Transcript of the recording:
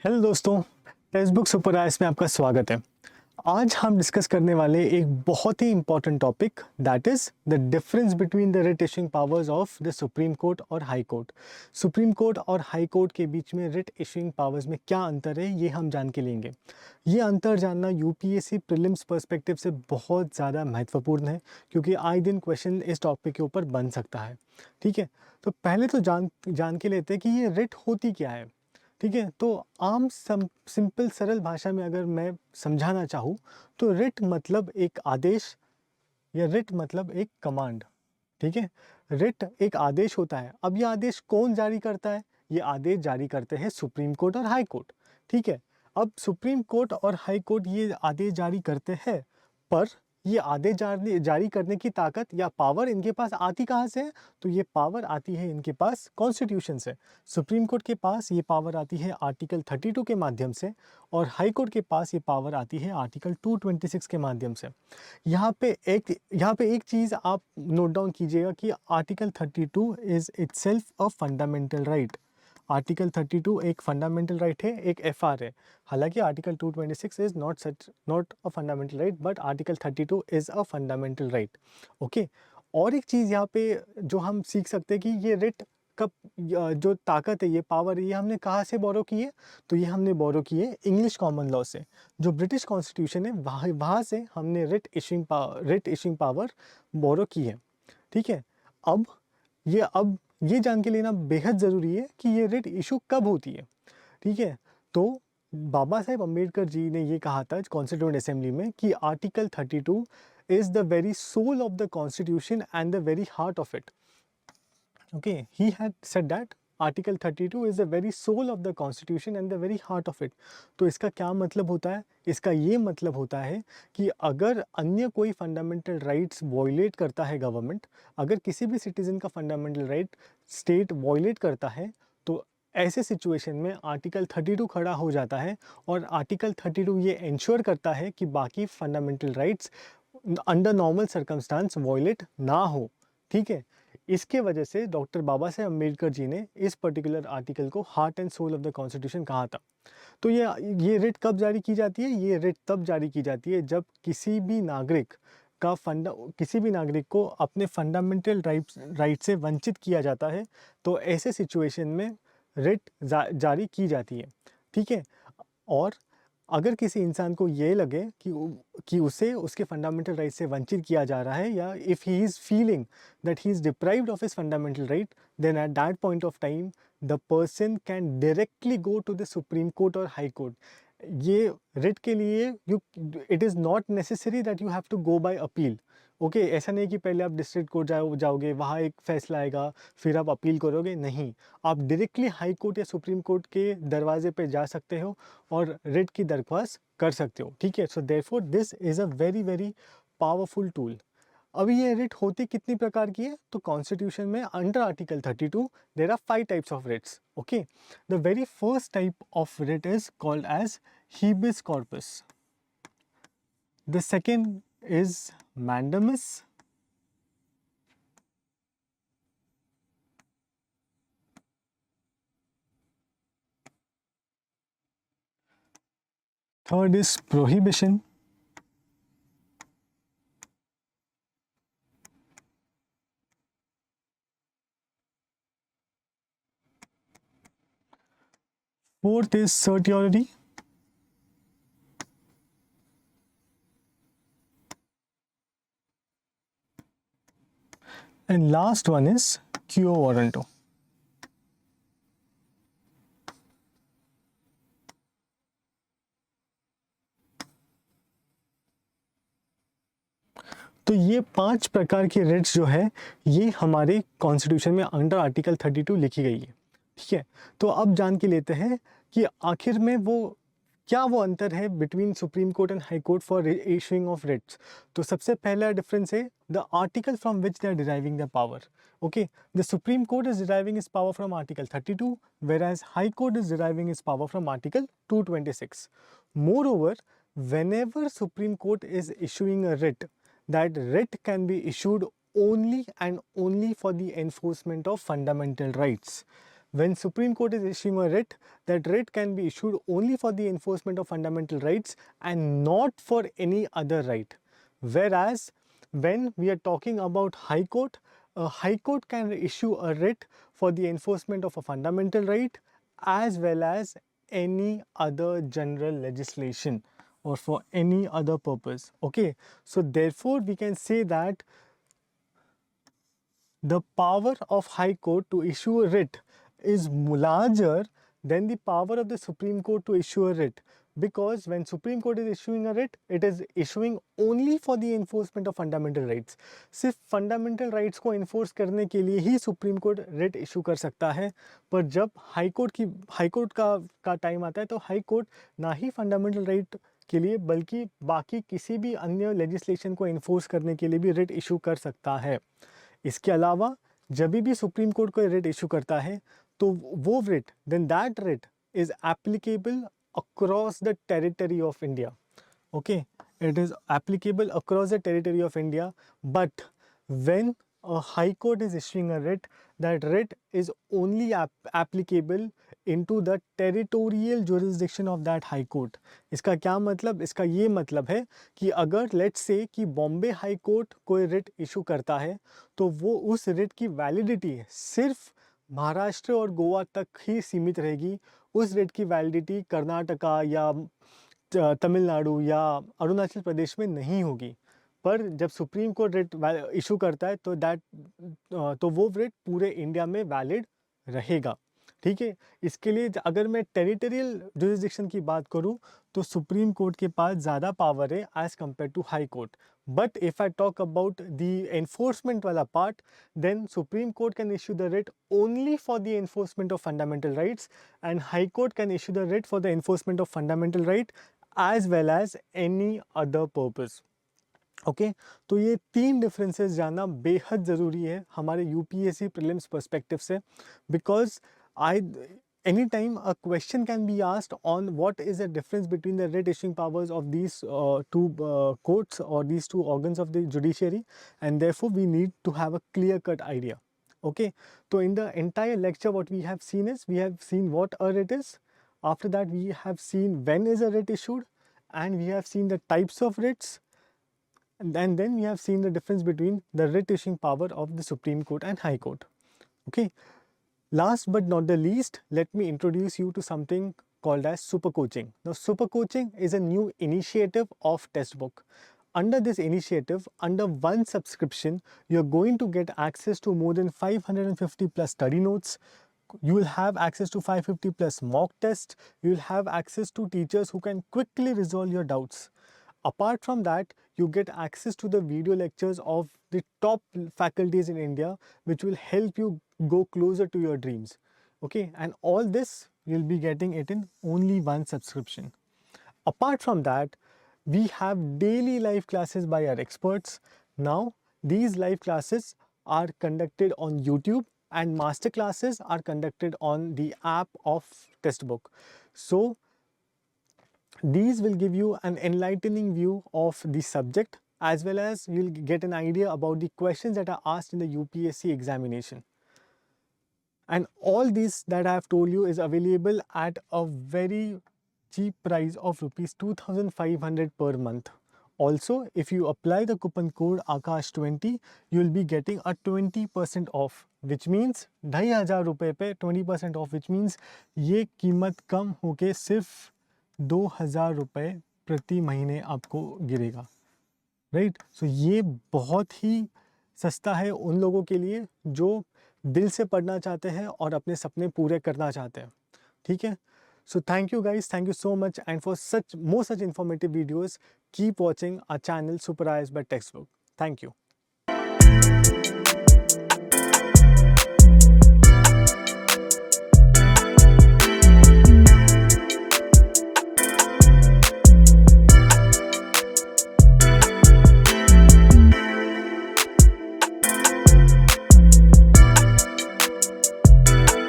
Hello दोस्तों, text book super ice में आपका स्वागत है। आज हम डिस्कस करने वाले एक बहुत ही important topic that is the difference between the writ issuing powers of the supreme court और हाई कोर्ट। सुप्रीम कोर्ट और हाई कोर्ट के बीच में रिट इशूइंग पावर्स में क्या अंतर है, ये हम जान के लेंगे। ये अंतर जानना यूपीएससी प्रीलिम्स पर्सपेक्टिव से बहुत ज़्यादा महत्वपूर्ण है, क्योंकि आए दिन क्वेश्चन इस टॉपिक के ऊपर बन सकता है। ठीक है, तो पहले तो जान के लेते हैं कि ये रिट होती क्या है। ठीक है, तो आम सिंपल सरल भाषा में अगर मैं समझाना चाहूँ तो रिट मतलब एक आदेश या रिट मतलब एक कमांड। ठीक है, रिट एक आदेश होता है। अब ये आदेश कौन जारी करता है? ये आदेश जारी करते हैं सुप्रीम कोर्ट और हाई कोर्ट। ठीक है, अब सुप्रीम कोर्ट और हाई कोर्ट ये आदेश जारी करते हैं, पर ये आदेश जारी करने की ताकत या पावर इनके पास आती कहाँ से है? तो ये पावर आती है इनके पास कॉन्स्टिट्यूशन से। सुप्रीम कोर्ट के पास ये पावर आती है आर्टिकल 32 के माध्यम से, और हाई कोर्ट के पास ये पावर आती है आर्टिकल 226 के माध्यम से। यहाँ पे एक चीज़ आप नोट डाउन कीजिएगा कि article 32 is itself a fundamental right. Article 32 एक फंडामेंटल राइट है, एक एफआर है। हालांकि article 226 is not a fundamental right, but article 32 is a fundamental right. Okay, और एक चीज़ यहाँ पे जो हम सीख सकते हैं कि ये रिट कब जो ताकत है, ये पावर है, ये हमने कहाँ से बोरो की है? तो ये हमने बोरो की है इंग्लिश कॉमन लॉ से। जो ब्रिटिश कॉन्स्टिट्यूशन है वहाँ से हमने रिट इशिंग पावर बोरो की है। ठीक है, अब ये जान के लेना बेहद ज़रूरी है कि ये रिट इशू कब होती है। ठीक है, तो बाबा साहेब अम्बेडकर जी ने ये कहा था कॉन्स्टिट्यूएंट असेंबली में कि article 32 is the very soul of the constitution and the very heart of it. Okay, he had said that Article 32 is the very soul of the Constitution and the very heart of it. तो इसका क्या मतलब होता है? इसका ये मतलब होता है कि अगर अन्य कोई फंडामेंटल राइट्स वॉयलेट करता है गवर्नमेंट, अगर किसी भी सिटीजन का फंडामेंटल राइट स्टेट वॉयलेट करता है, तो ऐसे सिचुएशन में आर्टिकल 32 खड़ा हो जाता है, और आर्टिकल 32 ये इंश्योर करता है कि बाकी fundamental rights under normal circumstance violate ना हो। ठीक है, इसके वजह से डॉक्टर बाबा साहेब अम्बेडकर जी ने इस पर्टिकुलर आर्टिकल को heart and soul of the constitution कहा था। तो ये रिट कब जारी की जाती है? ये रिट तब जारी की जाती है जब किसी भी नागरिक को अपने फंडामेंटल राइट से वंचित किया जाता है, तो ऐसे सिचुएशन में रिट जारी की जाती है। ठीक है, और अगर किसी इंसान को ये लगे कि उसे उसके फंडामेंटल राइट से वंचित किया जा रहा है, या if he is feeling that he is deprived of his fundamental right, then at that point of time the person can directly go to the supreme court और हाई कोर्ट। ये writ के लिए it is not necessary that you have to go by appeal. Okay, ऐसा नहीं कि पहले आप district court जाओगे, वहाँ एक फैसला आएगा, फिर आप अपील करोगे। नहीं, आप डायरेक्टली हाई कोर्ट या सुप्रीम कोर्ट के दरवाजे पे जा सकते हो और रिट की दरख्वास्त कर सकते हो। ठीक है, so therefore this is a very very powerful tool. अभी ये रिट होती कितनी प्रकार की है? तो कॉन्स्टिट्यूशन में under article 32 there are 5 types of writs. Okay, the very first type of writ is called as habeas corpus. The second is mandamus. Third is prohibition. Fourth is certiorari. And last one is quo warranto. तो ये 5 प्रकार की Ritz जो है, ये हमारे constitution में under article 32 लिखी गई है। ठीक है, तो अब जान के लेते हैं कि आखिर में वो अंतर है between supreme court and high court for issuing of writs. तो सबसे पहला डिफरेंस है the article from which they are deriving the power. Okay, the supreme court is deriving is power from article 32, whereas high court is deriving its power from article 226. Moreover, whenever supreme court is issuing a writ, that writ can be issued only and only for the enforcement of fundamental rights. when Supreme Court is issuing a writ, that writ can be issued only for the enforcement of fundamental rights and not for any other right. Whereas when we are talking about High Court, a High Court can issue a writ for the enforcement of a fundamental right as well as any other general legislation or for any other purpose. Okay, so therefore we can say that the power of High Court to issue a writ is larger than the power of the Supreme Court to issue a writ, because when Supreme Court is issuing a writ, it is issuing only for the enforcement of fundamental rights. सिर्फ fundamental rights को enforce करने के लिए ही Supreme Court writ issue कर सकता है, पर जब High Court का टाइम आता है तो High Court ना ही fundamental right के लिए बल्कि बाकी किसी भी अन्य legislation को enforce करने के लिए भी writ issue कर सकता है. इसके अलावा जब भी सुप्रीम कोर्ट कोई रिट इशू करता है तो वो writ then that writ is applicable across the territory of India. Okay, it is applicable across the territory of India, but when a high court is issuing a writ, that writ is only applicable into the territorial jurisdiction of that high court. इसका क्या मतलब? इसका ये मतलब है कि अगर let's say कि बॉम्बे हाई कोर्ट कोई रिट इशू करता है तो वो उस रिट की वैलिडिटी सिर्फ महाराष्ट्र और गोवा तक ही सीमित रहेगी. उस रिट की वैलिडिटी कर्नाटका या तमिलनाडु या अरुणाचल प्रदेश में नहीं होगी. पर जब सुप्रीम कोर्ट रिट इशू करता है तो वो रिट पूरे इंडिया में वैलिड रहेगा. ठीक है, इसके लिए अगर मैं टेरिटोरियल जुरिस्डिक्शन की बात करूं तो सुप्रीम कोर्ट के पास ज़्यादा पावर है as compare to high court. But if I talk about the enforcement वाला part, then supreme court can issue the writ only for the enforcement of fundamental rights and high court can issue the writ for the enforcement of fundamental right as well as any other purpose. Okay, तो ये तीन differences जानना बेहद ज़रूरी है हमारे UPSC prelims perspective से, because any time a question can be asked on what is the difference between the writ issuing powers of these two courts और these two organs of the judiciary, and therefore we need to have a clear cut idea. Okay, so in the entire lecture what we have seen is, we have seen what a writ is. After that we have seen when is a writ issued, and we have seen the types of writs, and then we have seen the difference between the writ issuing power of the Supreme Court and High Court. Okay, last but not the least, let me introduce you to something called as super coaching. Now super coaching is a new initiative of Testbook. Under this initiative, under one subscription, you're going to get access to more than 550 plus study notes. You will have access to 550 plus mock tests. You will have access to teachers who can quickly resolve your doubts. Apart from that, you get access to the video lectures of the top faculties in India, which will help you go closer to your dreams. Okay, and all this you'll be getting it in only one subscription. Apart from that, we have daily live classes by our experts. Now, these live classes are conducted on YouTube, and master classes are conducted on the app of Testbook. So, these will give you an enlightening view of the subject, as well as you'll get an idea about the questions that are asked in the UPSC examination. And all this that I have told you is available at a very cheap price of rupees 2500 per month. Also, if you apply the coupon code Akash20, you will be getting a 20% off, which means 2500 रुपए पे 20% off, which means ये कीमत कम होके सिर्फ 2000 रुपए प्रति महीने आपको गिरेगा. राइट, सो ये बहुत ही सस्ता है उन लोगों के लिए जो दिल से पढ़ना चाहते हैं और अपने सपने पूरे करना चाहते हैं. ठीक है, so thank you guys, thank you so much, and for more such informative videos, keep watching our channel Super IAS by Textbook. Thank you.